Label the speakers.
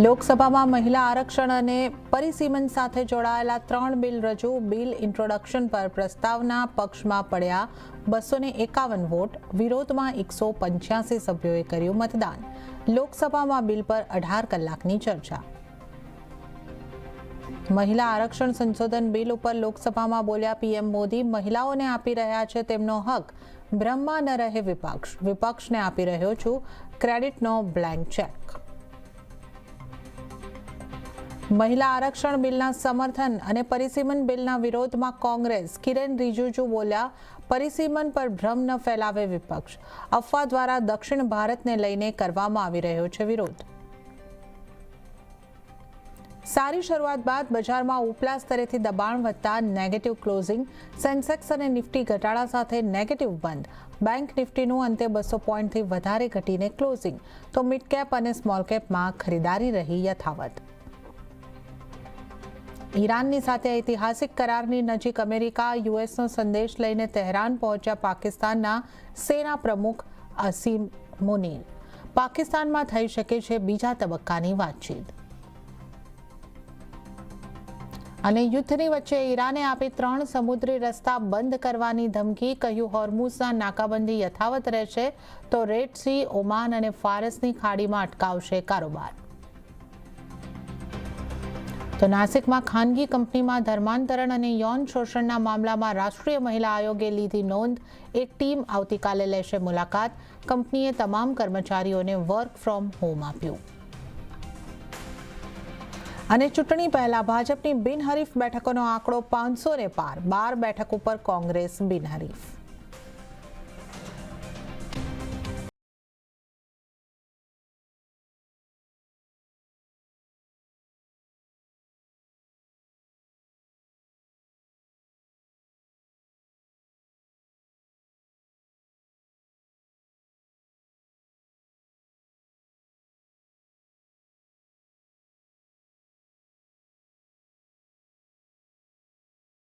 Speaker 1: લોકસભામાં મહિલા આરક્ષણ અને પરિસીમન સાથે જોડાયેલા 3 બિલ રજૂ. બિલ ઇન્ટ્રોડક્શન પર પ્રસ્તાવના પક્ષમાં પડ્યા 251 વોટ, વિરોધમાં 185 સભ્યોએ કર્યું મતદાન. લોકસભામાં બિલ પર 18 કલાકની ચર્ચા. મહિલા આરક્ષણ સંશોધન બિલ ઉપર લોકસભામાં બોલ્યા પીએમ મોદી. મહિલાઓને આપી રહ્યા છે તેમનો હક, ભ્રમમાં ન રહે વિપક્ષ. વિપક્ષને આપી રહ્યો છું ક્રેડિટનો બ્લેન્ક ચેક. મહિલા આરક્ષણ બિલના સમર્થન અને પરિસીમન બિલના વિરોધમાં કોંગ્રેસ. કિરેન રિજિજુ બોલ્યા, પરિસીમન પર ભ્રમ ન ફેલાવે વિપક્ષ. અફવા દ્વારા દક્ષિણ ભારતને લઈને કરવામાં આવી રહ્યો છે વિરોધ. સારી શરૂઆત બાદ બજારમાં ઉપલા સ્તરેથી દબાણ વધતા નેગેટિવ ક્લોઝિંગ. સેન્સેક્સ અને નિફ્ટી ઘટાડા સાથે નેગેટિવ બંધ. બેંક નિફ્ટીનું અંતે 200 પોઈન્ટથી વધારે ઘટીને ક્લોઝિંગ. તો મિડ કેપ અને સ્મોલ કેપમાં ખરીદારી રહી યથાવત. ઈરાનની સાથે ઐતિહાસિક કરારની નજીક અમેરિકા. યુએસનો સંદેશ લઈને તહેરાન પહોંચ્યા પાકિસ્તાનના સેના પ્રમુખ અસીમ મુનીર. પાકિસ્તાનમાં થઈ શકે છે બીજા તબક્કાની વાતચીત. અને યુદ્ધની વચ્ચે ઈરાને આપી 3 સમુદ્રી રસ્તા બંધ કરવાની ધમકી. કહ્યું હોર્મુઝના નાકાબંધી યથાવત રહેશે તો રેડ સી, ઓમાન અને ફારસની ખાડીમાં અટકાવશે કારોબાર. તો નાસિકમાં ખાનગી કંપનીમાં ધર્માંતરણ અને યૌન શોષણના મામલામાં રાષ્ટ્રીય મહિલા આયોગે લીધી નોંધ. એક ટીમ આવતીકાલે લેશે મુલાકાત. કંપનીએ તમામ કર્મચારીઓને વર્ક ફ્રોમ હોમ આપ્યું. અને ચૂંટણી પહેલા ભાજપની બિનહરીફ બેઠકોનો આંકડો 500 ને પાર. 12 બેઠક ઉપર કોંગ્રેસ બિનહરીફ.